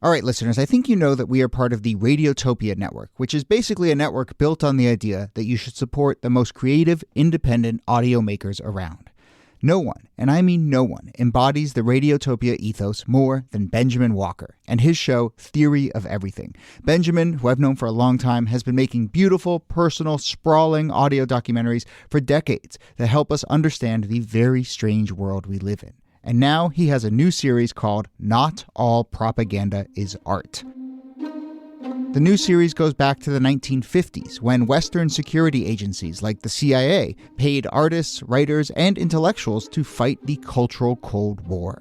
All right, listeners, I think you know that we are part of the Radiotopia network, which is basically a network built on the idea that you should support the most creative, independent audio makers around. No one, and I mean no one, embodies the Radiotopia ethos more than Benjamin Walker and his show Theory of Everything. Benjamin, who I've known for a long time, has been making beautiful, personal, sprawling audio documentaries for decades that help us understand the very strange world we live in. And now he has a new series called Not All Propaganda is Art. The new series goes back to the 1950s when Western security agencies like the CIA paid artists, writers, and intellectuals to fight the cultural Cold War.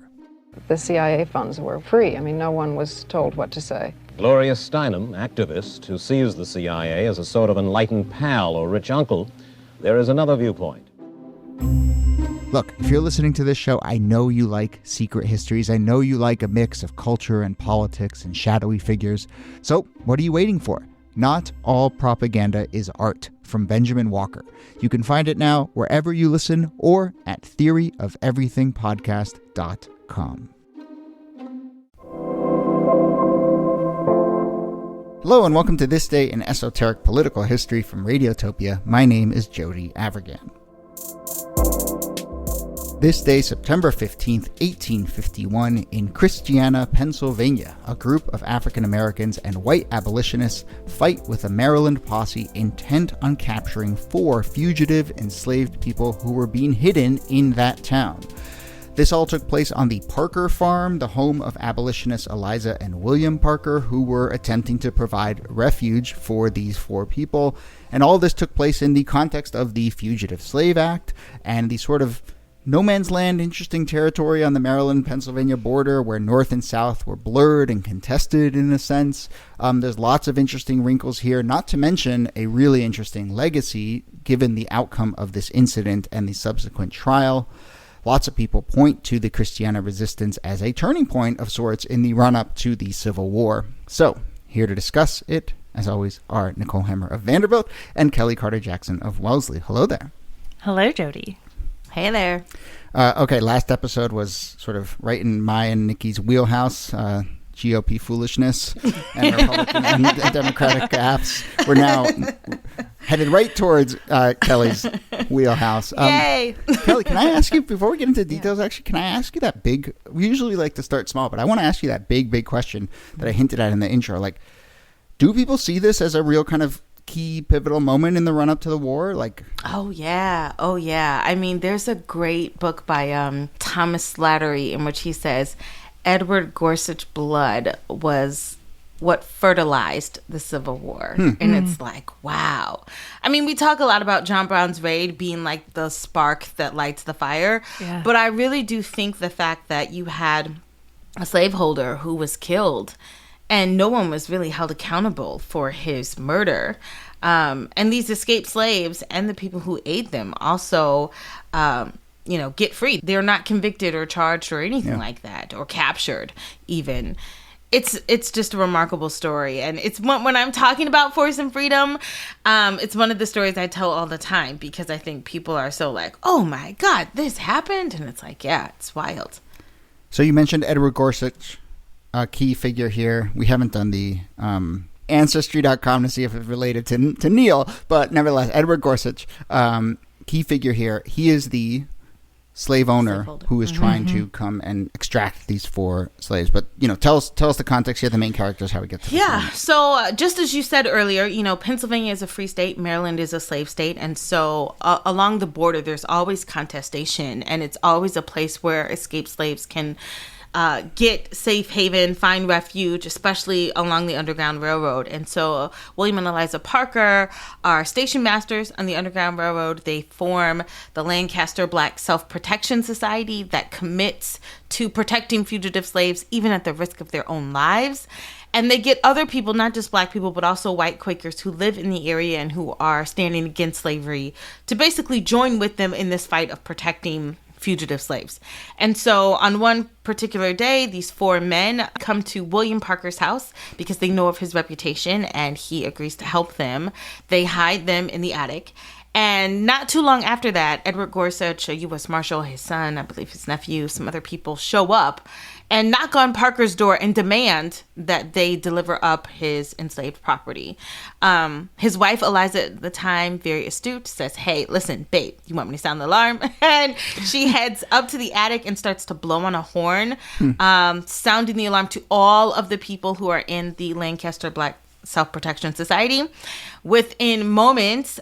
The CIA funds were free. I mean, no one was told what to say. Gloria Steinem, activist who sees the CIA as a sort of enlightened pal or rich uncle, there is another viewpoint. Look, if you're listening to this show, I know you like secret histories. I know you like a mix of culture and politics and shadowy figures. So what are you waiting for? Not All Propaganda is Art from Benjamin Walker. You can find it now wherever you listen or at theoryofeverythingpodcast.com. Hello and welcome to This Day in Esoteric Political History from Radiotopia. My name is Jody Avirgan. This day, September 15th, 1851, in Christiana, Pennsylvania, a group of African Americans and white abolitionists fight with a Maryland posse intent on capturing 4 fugitive enslaved people who were being hidden in that town. This all took place on the Parker Farm, the home of abolitionists Eliza and William Parker, who were attempting to provide refuge for these 4 people. And all this took place in the context of the Fugitive Slave Act and the sort of no man's land, interesting territory on the Maryland-Pennsylvania border where North and South were blurred and contested in a sense. There's lots of interesting wrinkles here, not to mention a really interesting legacy given the outcome of this incident and the subsequent trial. Lots of people point to the Christiana Resistance as a turning point of sorts in the run-up to the Civil War. So, here to discuss it, as always, are Nicole Hammer of Vanderbilt and Kellie Carter-Jackson of Wellesley. Hello there. Hello, Jody. Hey there. Okay, last episode was sort of right in my and Niki's wheelhouse, GOP foolishness and Republican and Democratic gaps. We're now headed right towards Kellie's wheelhouse. Yay! Kellie, can I ask you, before we get into details, actually, can I ask you that big, we usually like to start small, but I want to ask you that big question that I hinted at in the intro. Like, do people see this as a real kind of key pivotal moment in the run-up to the war? Like, oh yeah. I mean, there's a great book by Thomas Slattery in which he says Edward Gorsuch blood was what fertilized the Civil War. And it's like, wow. I mean, we talk a lot about John Brown's raid being like the spark that lights the fire, but I really do think the fact that you had a slaveholder who was killed and no one was really held accountable for his murder. And these escaped slaves and the people who aid them also, get free. They're not convicted or charged or anything like that, or captured even. It's just a remarkable story. And it's when I'm talking about force and freedom, it's one of the stories I tell all the time because I think people are so like, oh my God, this happened. And it's like, yeah, it's wild. So you mentioned Edward Gorsuch. A key figure here. We haven't done the Ancestry.com to see if it's related to Neil, but nevertheless, Edward Gorsuch, key figure here. He is the slave owner who is trying to come and extract these 4 slaves. But, tell us the context here, the main characters, how we get to this. Yeah, so just as you said earlier, Pennsylvania is a free state, Maryland is a slave state, and so along the border, there's always contestation, and it's always a place where escaped slaves can get safe haven, find refuge, especially along the Underground Railroad. And so William and Eliza Parker are station masters on the Underground Railroad. They form the Lancaster Black Self-Protection Society that commits to protecting fugitive slaves, even at the risk of their own lives. And they get other people, not just black people, but also white Quakers who live in the area and who are standing against slavery to basically join with them in this fight of protecting fugitive slaves. And so on one particular day, these 4 men come to William Parker's house because they know of his reputation and he agrees to help them. They hide them in the attic. And not too long after that, Edward Gorsuch, a U.S. Marshal, his son, I believe his nephew, some other people show up and knock on Parker's door and demand that they deliver up his enslaved property. His wife, Eliza, at the time, very astute, says, hey, listen, babe, you want me to sound the alarm? And she heads up to the attic and starts to blow on a horn, sounding the alarm to all of the people who are in the Lancaster Black Self-Protection Society. Within moments,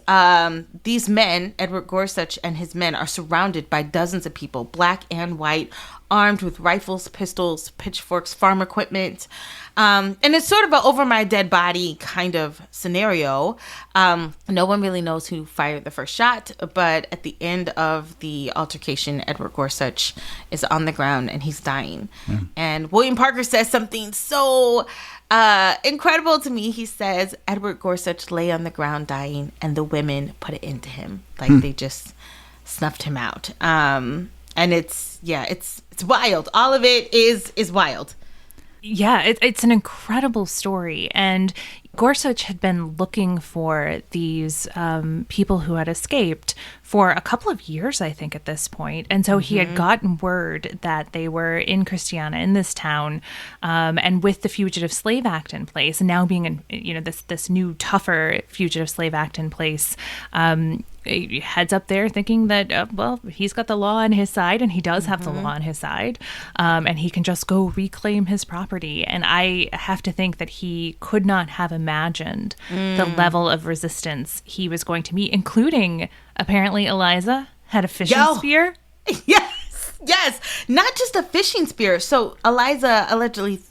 these men, Edward Gorsuch and his men, are surrounded by dozens of people, black and white, armed with rifles, pistols, pitchforks, farm equipment. And it's sort of an over my dead body kind of scenario. No one really knows who fired the first shot, but at the end of the altercation, Edward Gorsuch is on the ground and he's dying. And William Parker says something so incredible to me. He says, Edward Gorsuch lay on the ground dying and the women put it into him. Like they just snuffed him out. And it's wild. All of it is wild. Yeah, it's an incredible story. And Gorsuch had been looking for these people who had escaped for a couple of years, I think, at this point. And so he had gotten word that they were in Christiana, in this town, and with the Fugitive Slave Act in place, and now being in this new, tougher Fugitive Slave Act in place, he heads up there thinking that, he's got the law on his side, and he does have the law on his side, and he can just go reclaim his property. And I have to think that he could not have imagined the level of resistance he was going to meet, including, apparently, Eliza had a fishing spear. Yes. Not just a fishing spear. So Eliza allegedly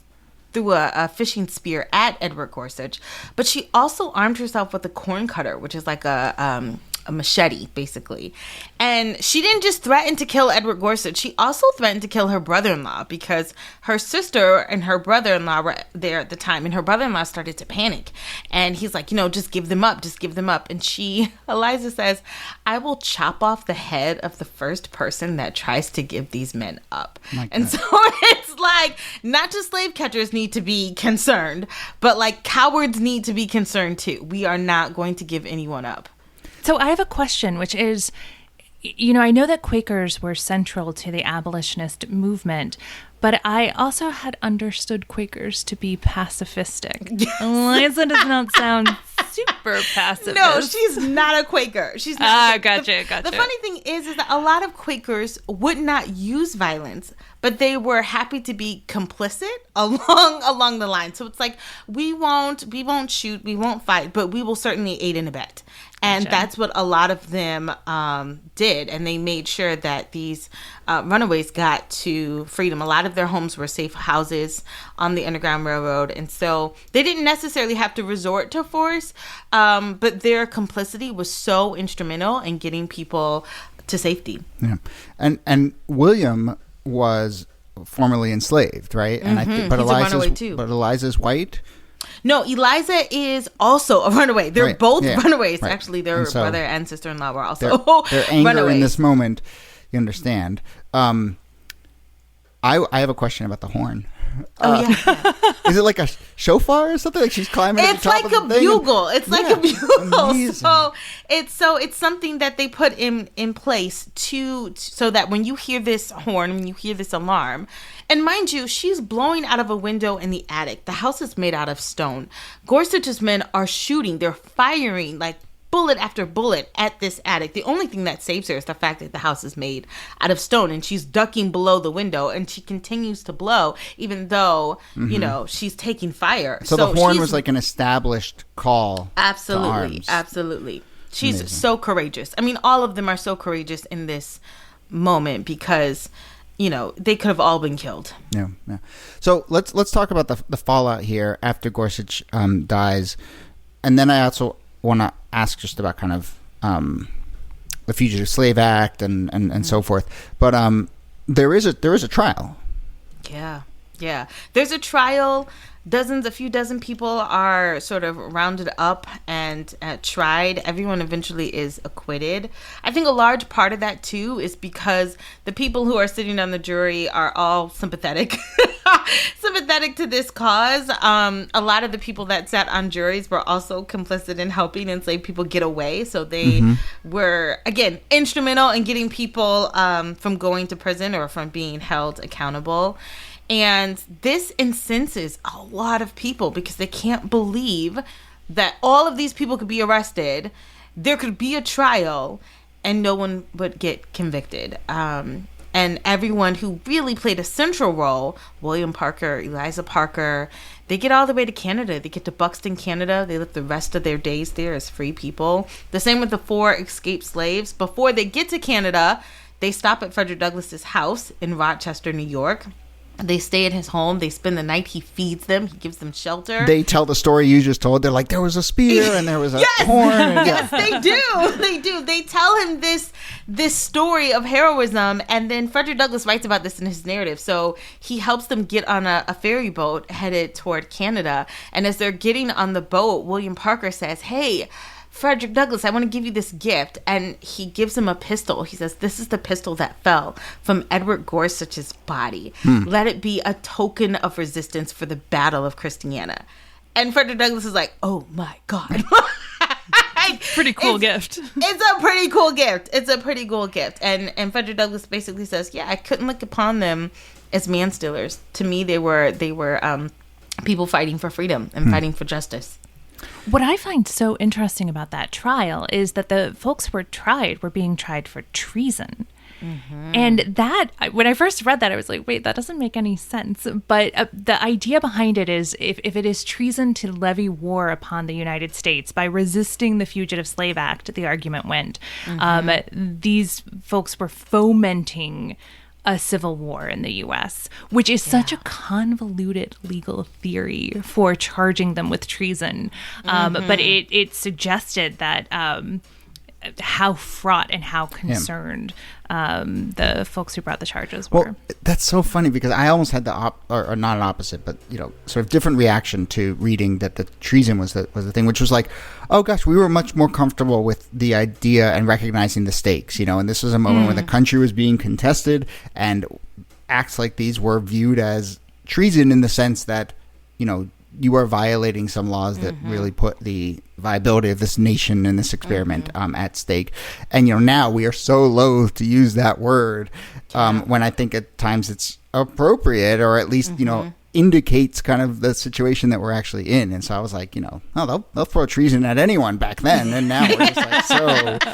threw a fishing spear at Edward Gorsuch, but she also armed herself with a corn cutter, which is like a machete, basically. And she didn't just threaten to kill Edward Gorsuch. She also threatened to kill her brother-in-law because her sister and her brother-in-law were there at the time. And her brother-in-law started to panic. And he's like, just give them up. Just give them up. And Eliza says, I will chop off the head of the first person that tries to give these men up. And so it's like, not just slave catchers need to be concerned, but like cowards need to be concerned too. We are not going to give anyone up. So I have a question, which is, I know that Quakers were central to the abolitionist movement, but I also had understood Quakers to be pacifistic. Eliza does not sound super pacifist. No, she's not a Quaker. She's not. Gotcha. The funny thing is that a lot of Quakers would not use violence, but they were happy to be complicit along the line. So it's like, we won't shoot, we won't fight, but we will certainly aid and abet. And that's what a lot of them did. And they made sure that these runaways got to freedom. A lot of their homes were safe houses on the Underground Railroad. And so they didn't necessarily have to resort to force, but their complicity was so instrumental in getting people to safety. Yeah. And William was formerly enslaved, right? And I think, but Eliza's white. No, Eliza is also a runaway. They're both runaways. Right. Actually, their brother and sister-in-law were also their anger runaways. In this moment, you understand. I have a question about the horn. Is it like a shofar or something? Like she's climbing at the top of the thing? It's like a bugle. Amazing. It's something that they put in place so that when you hear this horn, when you hear this alarm, and mind you, she's blowing out of a window in the attic. The house is made out of stone. Gorsuch's men are shooting. They're firing like bullet after bullet at this attic. The only thing that saves her is the fact that the house is made out of stone, and she's ducking below the window, and she continues to blow even though she's taking fire. So the horn was like an established call. Absolutely. She's amazing. So courageous. I mean, all of them are so courageous in this moment because they could have all been killed. Yeah. So let's talk about the fallout here after Gorsuch dies, and then I also want to ask just about kind of the Fugitive Slave Act and so forth. But there is a trial. Yeah. There's a trial. A few dozen people are sort of rounded up and tried. Everyone eventually is acquitted. I think a large part of that, too, is because the people who are sitting on the jury are all sympathetic to this cause. A lot of the people that sat on juries were also complicit in helping enslaved people get away. So they were, again, instrumental in getting people from going to prison or from being held accountable. And this incenses a lot of people because they can't believe that all of these people could be arrested, there could be a trial, and no one would get convicted. And everyone who really played a central role, William Parker, Eliza Parker, they get all the way to Canada. They get to Buxton, Canada. They live the rest of their days there as free people. The same with the 4 escaped slaves. Before they get to Canada, they stop at Frederick Douglass's house in Rochester, New York. They stay at his home. They spend the night. He feeds them. He gives them shelter. They tell the story you just told. They're like, there was a spear and there was a horn. And, yes, they do. They do. They tell him this story of heroism, and then Frederick Douglass writes about this in his narrative. So he helps them get on a ferry boat headed toward Canada. And as they're getting on the boat, William Parker says, "Hey, Frederick Douglass, I want to give you this gift." And he gives him a pistol. He says, "This is the pistol that fell from Edward Gorsuch's body. Let it be a token of resistance for the Battle of Christiana." And Frederick Douglass is like, "Oh my God." Pretty cool gift. It's a pretty cool gift. It's a pretty cool gift. And Frederick Douglass basically says, "Yeah, I couldn't look upon them as man stealers. To me, they were people fighting for freedom and fighting for justice." What I find so interesting about that trial is that the folks who were tried were being tried for treason. And that, when I first read that, I was like, wait, that doesn't make any sense. But the idea behind it is if it is treason to levy war upon the United States by resisting the Fugitive Slave Act, the argument went, these folks were fomenting a civil war in the U.S., which is such a convoluted legal theory for charging them with treason. But it suggested that how fraught and how concerned the folks who brought the charges were. Well, that's so funny because I almost had or not an opposite, but sort of different reaction to reading that the treason was the thing, which was like, oh gosh, we were much more comfortable with the idea and recognizing the stakes, and this was a moment when the country was being contested, and acts like these were viewed as treason in the sense that, you are violating some laws that really put the viability of this nation and this experiment at stake. And, now we are so loath to use that word when I think at times it's appropriate, or at least, indicates kind of the situation that we're actually in. And so I was like, they'll throw treason at anyone back then. And now we're just like,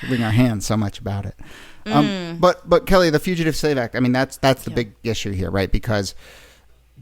wring our hands so much about it. But Kellie, the Fugitive Slave Act, I mean, that's the big issue here, right? Because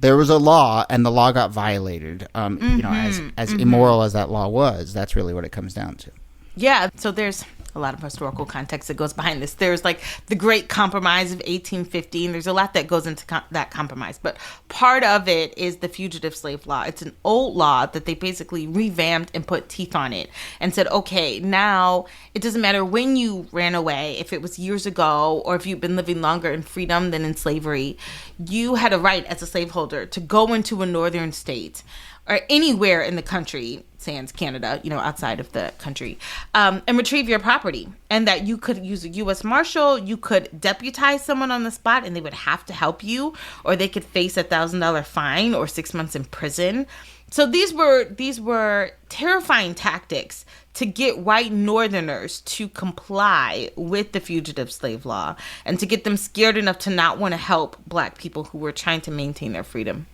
there was a law, and the law got violated. As immoral as that law was, that's really what it comes down to. Yeah. So there's a lot of historical context that goes behind this. There's like the Great Compromise of 1815. There's a lot that goes into that compromise, but part of it is the Fugitive Slave Law. It's an old law that they basically revamped and put teeth on it and said, okay, now it doesn't matter when you ran away, if it was years ago or if you've been living longer in freedom than in slavery, you had a right as a slaveholder to go into a northern state or anywhere in the country, sans Canada, outside of the country, and retrieve your property. And that you could use a U.S. Marshal, you could deputize someone on the spot and they would have to help you, or they could face a $1,000 fine or 6 months in prison. So these were terrifying tactics to get white Northerners to comply with the fugitive slave law and to get them scared enough to not want to help Black people who were trying to maintain their freedom.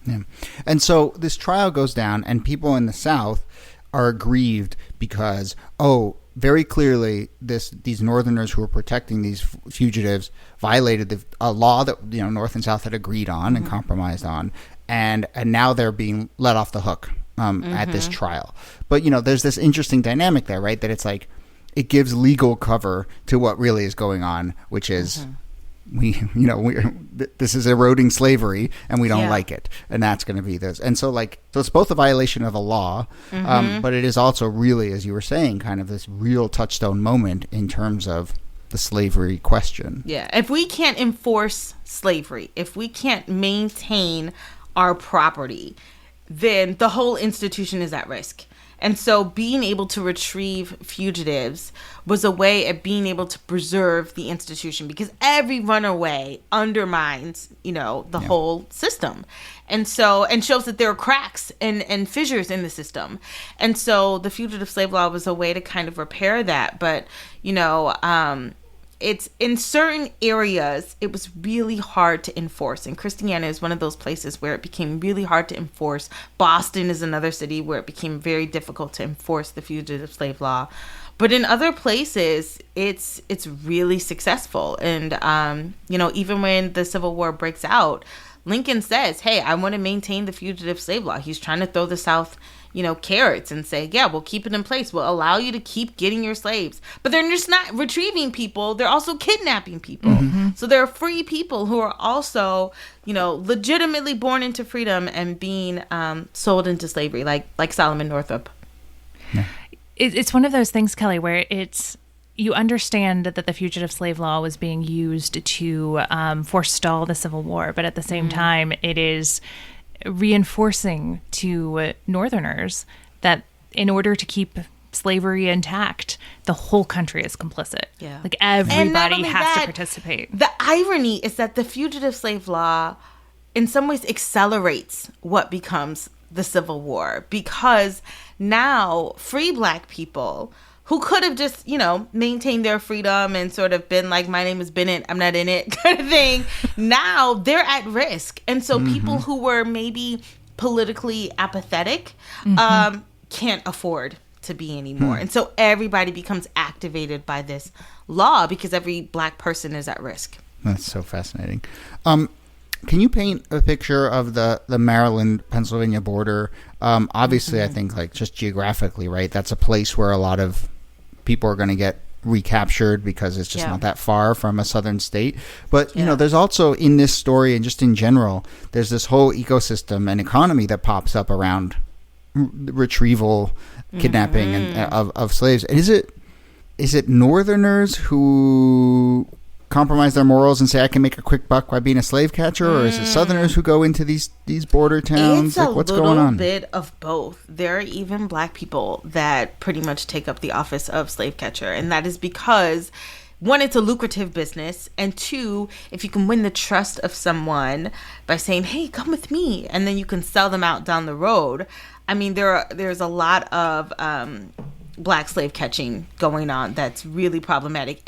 Yeah. And so this trial goes down, and people in the South are aggrieved because, very clearly these Northerners who were protecting these fugitives violated a law that North and South had agreed on and compromised on, and now they're being let off the hook at this trial. But there's this interesting dynamic there, right? That it's like it gives legal cover to what really is going on, which is. This is eroding slavery and we don't like it, and that's going to be this. And so it's both a violation of a law, but it is also really, as you were saying, kind of this real touchstone moment in terms of the slavery question. Yeah. If we can't enforce slavery, if we can't maintain our property, then the whole institution is at risk. And so being able to retrieve fugitives was a way of being able to preserve the institution, because every runaway undermines, the whole system. And so, and shows that there are cracks and fissures in the system. And so the fugitive slave law was a way to kind of repair that. But, it's in certain areas, it was really hard to enforce. And Christiana is one of those places where it became really hard to enforce. Boston is another city where it became very difficult to enforce the fugitive slave law. But in other places, it's really successful. And, even when the Civil War breaks out, Lincoln says, hey, I want to maintain the fugitive slave law. He's trying to throw the South, carrots and say, yeah, we'll keep it in place. We'll allow you to keep getting your slaves. But they're just not retrieving people. They're also kidnapping people. Mm-hmm. So there are free people who are also, legitimately born into freedom and being sold into slavery, like Solomon Northup. Yeah. It's one of those things, Kellie, where you understand that the fugitive slave law was being used to forestall the Civil War, but at the same time, it is reinforcing to Northerners that in order to keep slavery intact, the whole country is complicit. Yeah. Like everybody has to participate. The irony is that the fugitive slave law in some ways accelerates what becomes the Civil War, because now free Black people who could have just, maintained their freedom and sort of been like, my name is Bennett, I'm not in it kind of thing. Now they're at risk. And so people who were maybe politically apathetic can't afford to be anymore. And so everybody becomes activated by this law because every Black person is at risk. That's so fascinating. Can you paint a picture of the Maryland-Pennsylvania border? Obviously, I think just geographically, right? That's a place where a lot of people are going to get recaptured because it's just not that far from a southern state. But, there's also in this story and just in general, there's this whole ecosystem and economy that pops up around retrieval, kidnapping of slaves. Is it Northerners who compromise their morals and say I can make a quick buck by being a slave catcher, or is it Southerners who go into these border towns? It's what's going on? a bit of both. There are even Black people that pretty much take up the office of slave catcher, and that is because, one, it's a lucrative business, and two, if you can win the trust of someone by saying, hey, come with me, and then you can sell them out down the road. I mean, there's a lot of Black slave catching going on that's really problematic.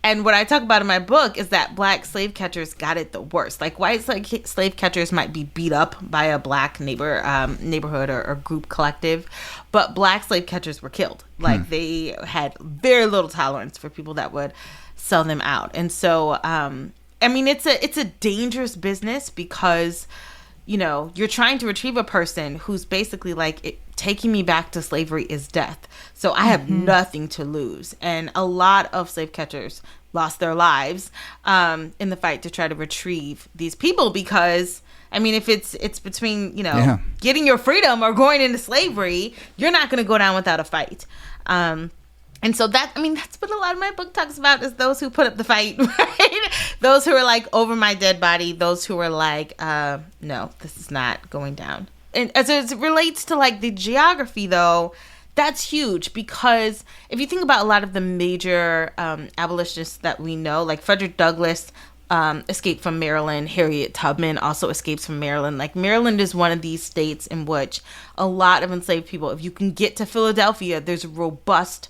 And what I talk about in my book is that Black slave catchers got it the worst. Like, white slave catchers might be beat up by a Black neighborhood or group collective, but Black slave catchers were killed. Like, they had very little tolerance for people that would sell them out. And so, it's a dangerous business because, you're trying to retrieve a person who's basically like, taking me back to slavery is death. So I have nothing to lose. And a lot of slave catchers lost their lives in the fight to try to retrieve these people because, if it's between, getting your freedom or going into slavery, you're not going to go down without a fight. And so that's what a lot of my book talks about, is those who put up the fight, right? Those who are like, over my dead body, those who are like, no, this is not going down. And as it relates to like the geography, though, that's huge because if you think about a lot of the major abolitionists that we know, like Frederick Douglass escaped from Maryland, Harriet Tubman also escapes from Maryland. Like, Maryland is one of these states in which a lot of enslaved people, if you can get to Philadelphia, there's a robust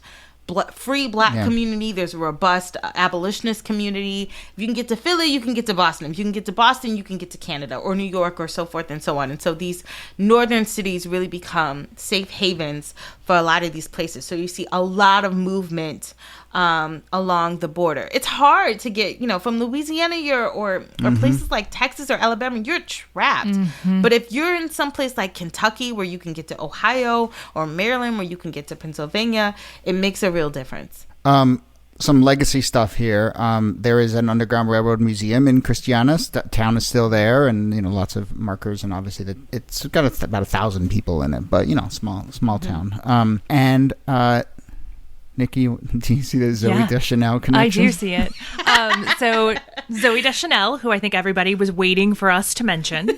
free Black community. There's a robust abolitionist community. If you can get to Philly, you can get to Boston. If you can get to Boston, you can get to Canada or New York or so forth and so on. And so these northern cities really become safe havens for a lot of these places. So you see a lot of movement along the border. It's hard to get, from Louisiana or places like Texas or Alabama, you're trapped. But if you're in some place like Kentucky where you can get to Ohio, or Maryland where you can get to Pennsylvania, it makes a real difference. Some legacy stuff here. There is an Underground Railroad museum in Christiana. Town is still there, and lots of markers, and obviously it's got about 1,000 people in it, but small town. And Niki, do you see the Zooey Deschanel connection? I do see it. So Zooey Deschanel, who I think everybody was waiting for us to mention,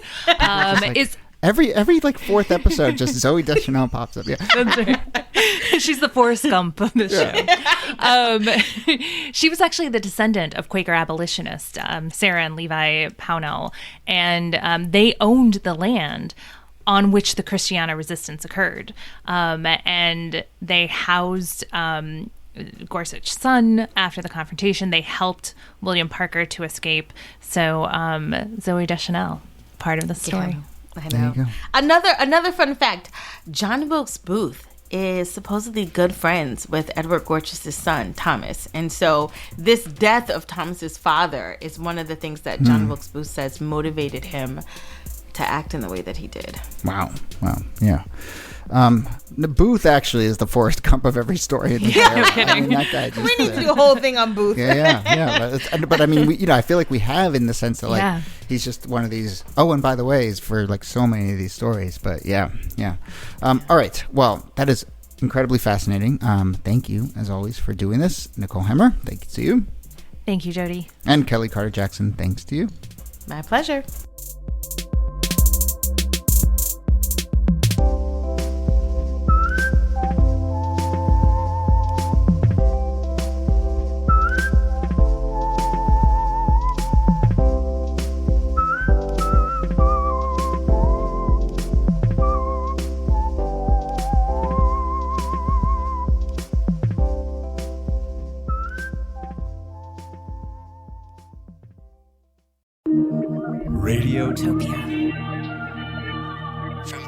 is every fourth episode, just Zooey Deschanel pops up. Yeah, that's right. She's the Forrest Gump of the show. She was actually the descendant of Quaker abolitionists, Sarah and Levi Pownell, and they owned the land on which the Christiana Resistance occurred. And they housed Gorsuch's son after the confrontation. They helped William Parker to escape. So Zooey Deschanel, part of the story. Yeah, I There know. you go. Another fun fact: John Wilkes Booth is supposedly good friends with Edward Gorsuch's son, Thomas. And so this death of Thomas's father is one of the things that John Wilkes Booth says motivated him to act in the way that he did. Wow. Yeah. The Booth actually is the Forrest Gump of every story in the era. no kidding. I mean, that guy just, We need to do a whole thing on Booth. Yeah. But I mean, I feel like we have, in the sense that, like, Yeah. he's just one of these. Oh, and by the way, is for like so many of these stories. But yeah. All right. Well, that is incredibly fascinating. Thank you, as always, for doing this, Nicole Hemmer. Thank you to you, Thank you, Jody. and Kellie Carter Jackson. Thanks to you. My pleasure. Radiotopia. From